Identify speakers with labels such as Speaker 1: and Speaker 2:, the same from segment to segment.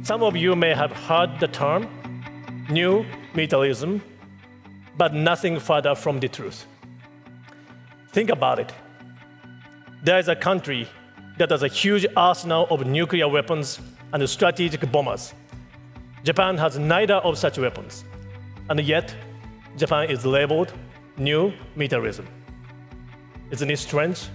Speaker 1: Some of you may have heard the term new militarism, but nothing further from the truth. Think about it. There is a country that has a huge arsenal of nuclear weapons and strategic bombers. Japan has neither of such weapons, and yet Japan is labeled new militarism. Isn't it strange?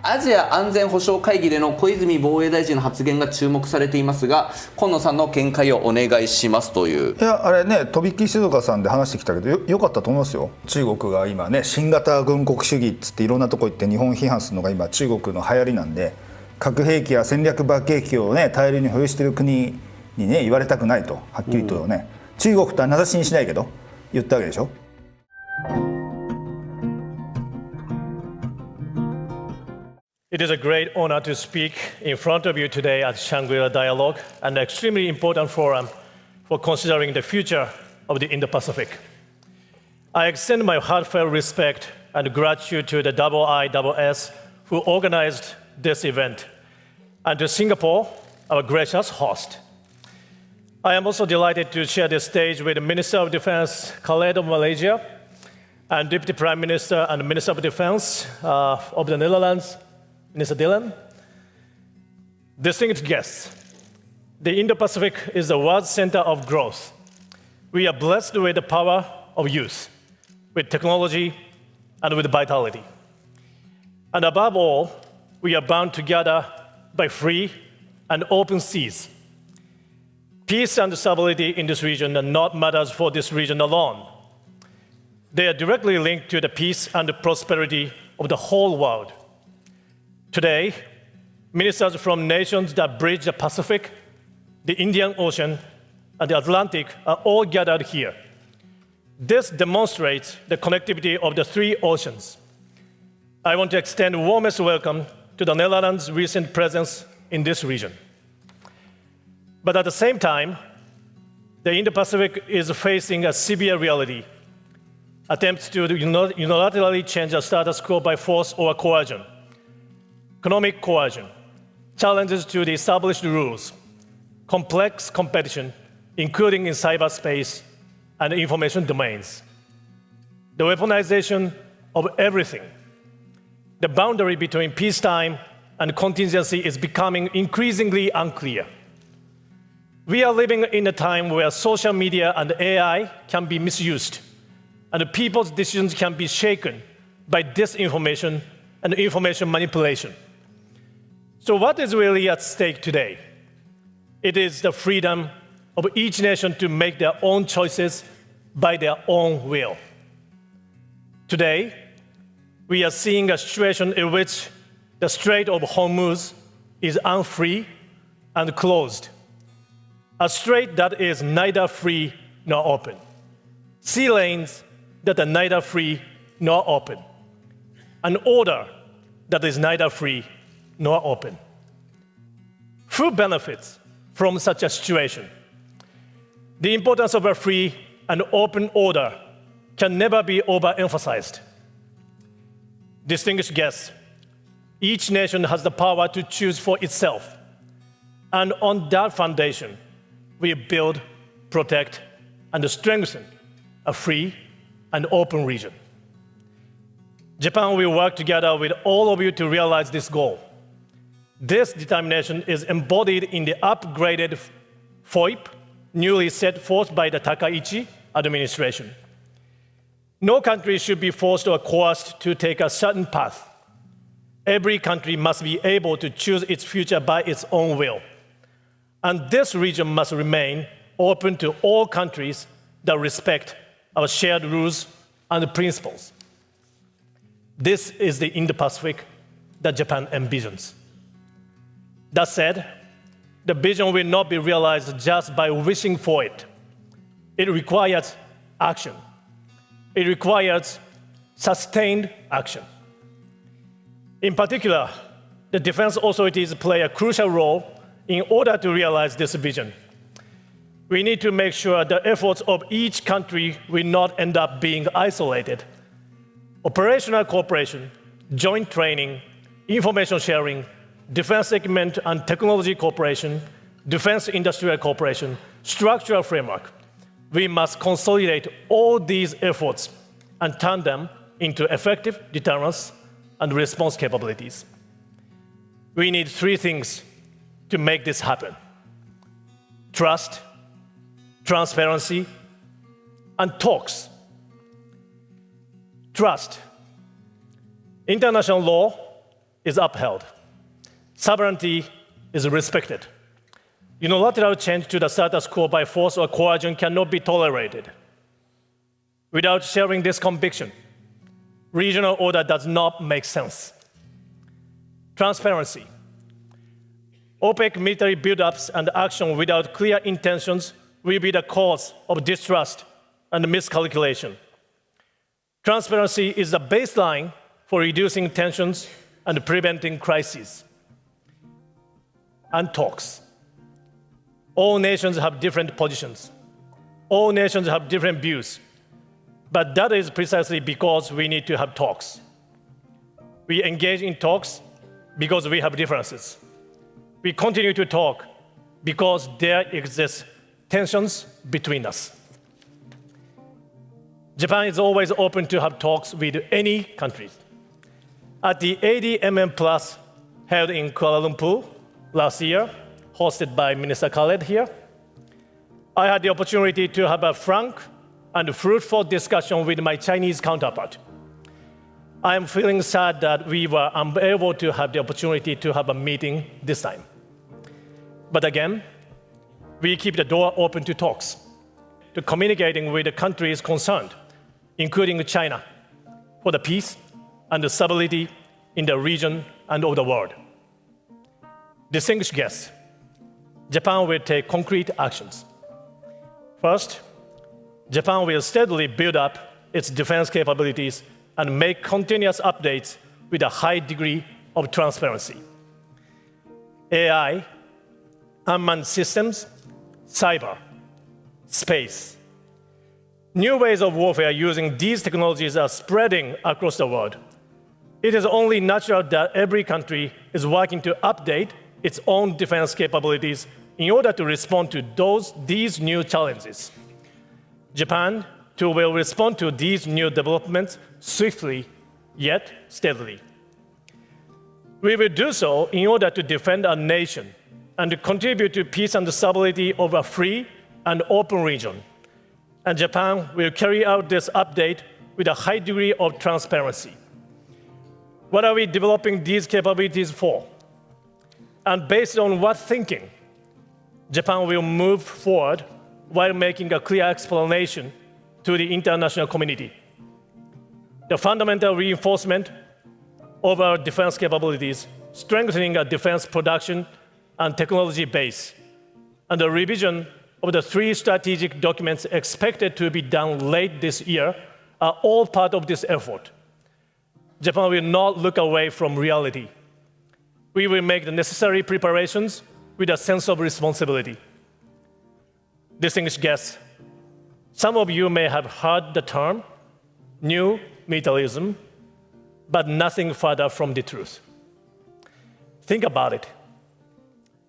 Speaker 2: アジア安全保障会議での小泉防衛大臣の発言が注目されていますが、今野さんの見解をお願いしますという。
Speaker 3: いや、あれね、とびっきり静岡さんで話してきたけど よかったと思いますよ。中国が今ね、新型軍国主義っつっていろんなとこ行って日本批判するのが今中国の流行りなんで、核兵器や戦略爆撃機をね大量に保有している国にね言われたくないと、はっきりとね、中国とは名指しにしないけど言ったわけでしょ。
Speaker 1: It is a great honor to speak in front of you today at Shangri-La Dialogue, an extremely important forum for considering the future of the Indo-Pacific. I extend my heartfelt respect and gratitude to the IISS who organized this event, and to Singapore, our gracious host. I am also delighted to share this stage with the Minister of Defense, Khaled of Malaysia, and Deputy Prime Minister and Minister of Defense of the Netherlands, Mr. Dillon. Distinguished guests, the Indo-Pacific is the world's center of growth. We are blessed with the power of youth, with technology, and with vitality. And above all, we are bound together by free and open seas. Peace and stability in this region are not matters for this region alone. They are directly linked to the peace and prosperity of the whole world. Today, ministers from nations that bridge the Pacific, the Indian Ocean, and the Atlantic are all gathered here. This demonstrates the connectivity of the three oceans. I want to extend warmest welcome to the Netherlands' recent presence in this region. But at the same time, the Indo-Pacific is facing a severe reality. Attempts to unilaterally change the status quo by force or coercion, economic coercion, challenges to the established rules, complex competition, including in cyberspace and information domains, the weaponization of everything. The boundary between peacetime and contingency is becoming increasingly unclear. We are living in a time where social media and AI can be misused, and people's decisions can be shaken by disinformation and information manipulation. So what is really at stake today? It is the freedom of each nation to make their own choices by their own will. Today, we are seeing a situation in which the Strait of Hormuz is unfree and closed, a strait that is neither free nor open, sea lanes that are neither free nor open, an order that is neither free nor open. Who benefits from such a situation? The importance of a free and open order can never be overemphasized. Distinguished guests, each nation has the power to choose for itself, and on that foundation, we build, protect, and strengthen a free and open region. Japan will work together with all of you to realize this goal. This determination is embodied in the upgraded FOIP, newly set forth by the Takaichi administration. No country should be forced or coerced to take a certain path. Every country must be able to choose its future by its own will. And this region must remain open to all countries that respect our shared rules and principles. This is the Indo-Pacific that Japan envisions. That said, the vision will not be realized just by wishing for it. It requires action. It requires sustained action. In particular, the defense authorities play a crucial role in order to realize this vision. We need to make sure the efforts of each country will not end up being isolated. Operational cooperation, joint training, information sharing, defense equipment and technology cooperation defense industrial cooperation, structural framework. We must consolidate all these efforts and turn them into effective deterrence and response capabilities. We need three things to make this happen: trust, transparency, and talks. Trust. International law is upheld. Sovereignty is respected. Unilateral change to the status quo by force or coercion cannot be tolerated. Without sharing this conviction, regional order does not make sense. Transparency. Opaque military buildups and action without clear intentions will be the cause of distrust and miscalculation. Transparency is the baseline for reducing tensions and preventing crises. And talks. All nations have different positions. All nations have different views. But that is precisely because we need to have talks. We engage in talks because we have differences. We continue to talk because there exist tensions between us. Japan is always open to have talks with any country. At the ADMM Plus held in Kuala Lumpur last year, hosted by Minister Khaled here, I had the opportunity to have a frank and fruitful discussion with my Chinese counterpart. I am feeling sad that we were unable to have the opportunity to have a meeting this time. But again, we keep the door open to talks, to communicating with the countries concerned, including China, for the peace and the stability in the region and of the world. Distinguished guests, Japan will take concrete actions. First, Japan will steadily build up its defense capabilities and make continuous updates with a high degree of transparency. AI, unmanned systems, cyber, space. New ways of warfare using these technologies are spreading across the world. It is only natural that every country is working to update its own defense capabilities in order to respond to these new challenges. Japan, too, will respond to these new developments swiftly, yet steadily. We will do so in order to defend our nation and to contribute to peace and stability of a free and open region. And Japan will carry out this update with a high degree of transparency. What are we developing these capabilities for? And based on what thinking, Japan will move forward while making a clear explanation to the international community. The fundamental reinforcement of our defense capabilities, strengthening our defense production and technology base, and the revision of the three strategic documents expected to be done late this year are all part of this effort. Japan will not look away from reality. We will make the necessary preparations with a sense of responsibility. Distinguished guests, some of you may have heard the term new militarism, but nothing further from the truth. Think about it.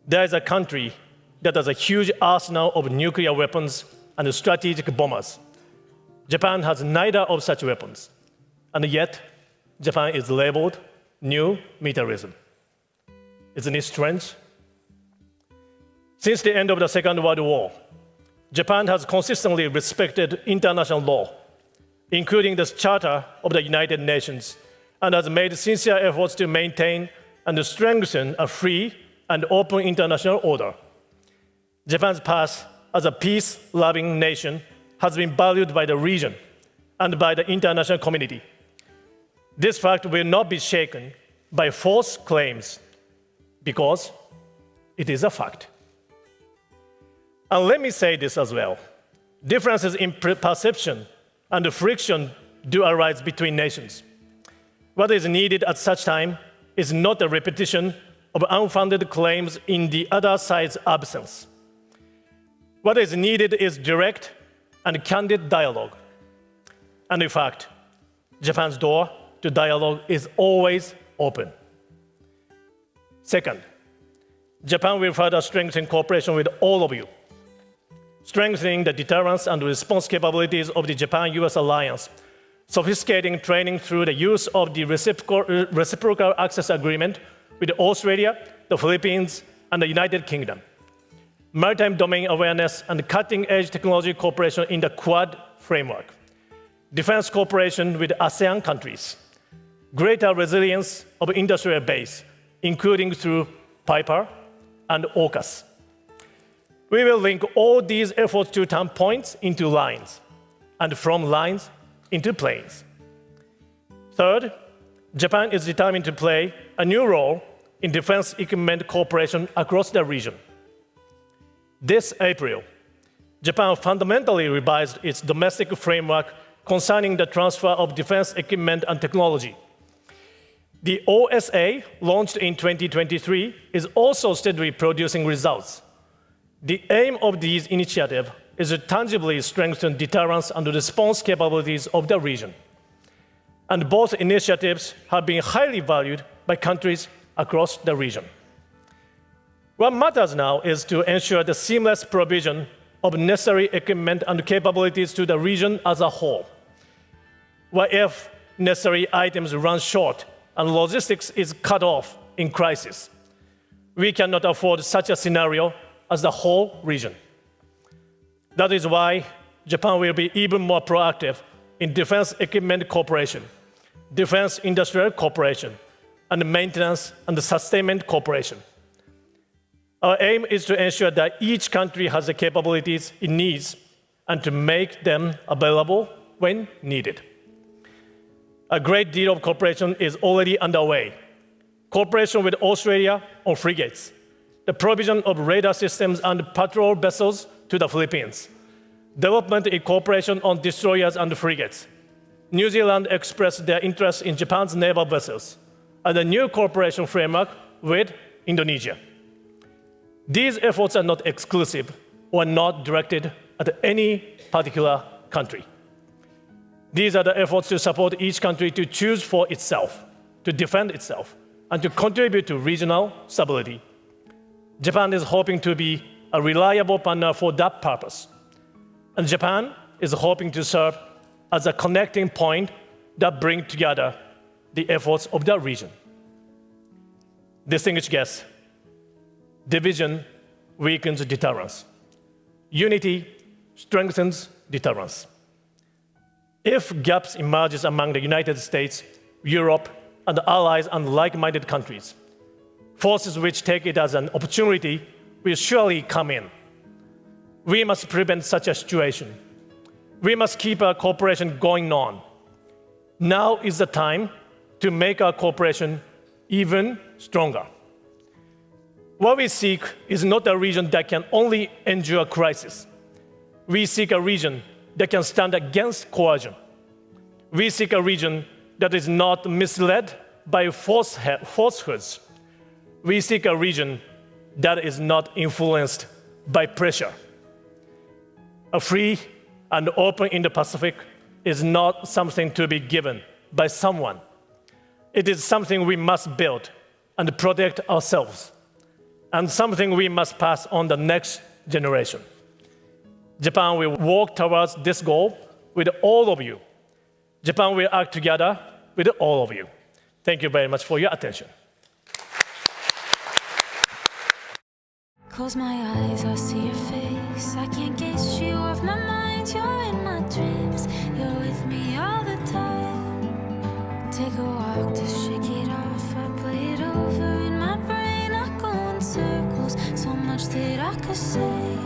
Speaker 1: There is a country that has a huge arsenal of nuclear weapons and strategic bombers. Japan has neither of such weapons, and yet Japan is labeled new militarism. Isn't it strange? Since the end of the Second World War, Japan has consistently respected international law, including the Charter of the United Nations, and has made sincere efforts to maintain and strengthen a free and open international order. Japan's past as a peace-loving nation has been valued by the region and by the international community. This fact will not be shaken by false claims because it is a fact. And let me say this as well. Differences in perception and friction do arise between nations. What is needed at such time is not a repetition of unfounded claims in the other side's absence. What is needed is direct and candid dialogue. And in fact, Japan's door to dialogue is always open. Second, Japan will further strengthen cooperation with all of you, strengthening the deterrence and response capabilities of the Japan-US alliance, sophisticating training through the use of the reciprocal access agreement with Australia, the Philippines, and the United Kingdom, maritime domain awareness and cutting-edge technology cooperation in the Quad framework, defense cooperation with ASEAN countries, greater resilience of industrial base, including through PIPER and AUKUS. We will link all these efforts to turn points into lines, and from lines into planes. Third, Japan is determined to play a new role in defense equipment cooperation across the region. This April, Japan fundamentally revised its domestic framework concerning the transfer of defense equipment and technology. The OSA, launched in 2023, is also steadily producing results. The aim of these initiatives is to tangibly strengthen deterrence and response capabilities of the region. And both initiatives have been highly valued by countries across the region. What matters now is to ensure the seamless provision of necessary equipment and capabilities to the region as a whole. What if necessary items run short and logistics is cut off in crisis? We cannot afford such a scenario as the whole region. That is why Japan will be even more proactive in defense equipment cooperation, defense industrial cooperation, and maintenance and sustainment cooperation. Our aim is to ensure that each country has the capabilities it needs and to make them available when needed. A great deal of cooperation is already underway. Cooperation with Australia on frigates, the provision of radar systems and patrol vessels to the Philippines, development in cooperation on destroyers and frigates. New Zealand expressed their interest in Japan's naval vessels, and a new cooperation framework with Indonesia. These efforts are not exclusive or not directed at any particular country. These are the efforts to support each country to choose for itself, to defend itself, and to contribute to regional stability. Japan is hoping to be a reliable partner for that purpose. And Japan is hoping to serve as a connecting point that brings together the efforts of the region. Distinguished guests, division weakens deterrence. Unity strengthens deterrence. If gaps emerge among the United States, Europe, and allies and like-minded countries, forces which take it as an opportunity will surely come in. We must prevent such a situation. We must keep our cooperation going on. Now is the time to make our cooperation even stronger. What we seek is not a region that can only endure crisis. We seek a region that can stand against coercion. We seek a region that is not misled by falsehoods. We seek a region that is not influenced by pressure. A free and open Indo-Pacific is not something to be given by someone. It is something we must build and protect ourselves, and something we must pass on the next generation. Japan will walk towards this goal with all of you. Japan will act together with all of you. Thank you very much for your attention.
Speaker 4: Close my eyes, I see your face. I can't get you off my mind. You're in my dreams. You're with me all the time. Take a walk to shake it off. I play it over in my brain. I go in circles, so much that I could say.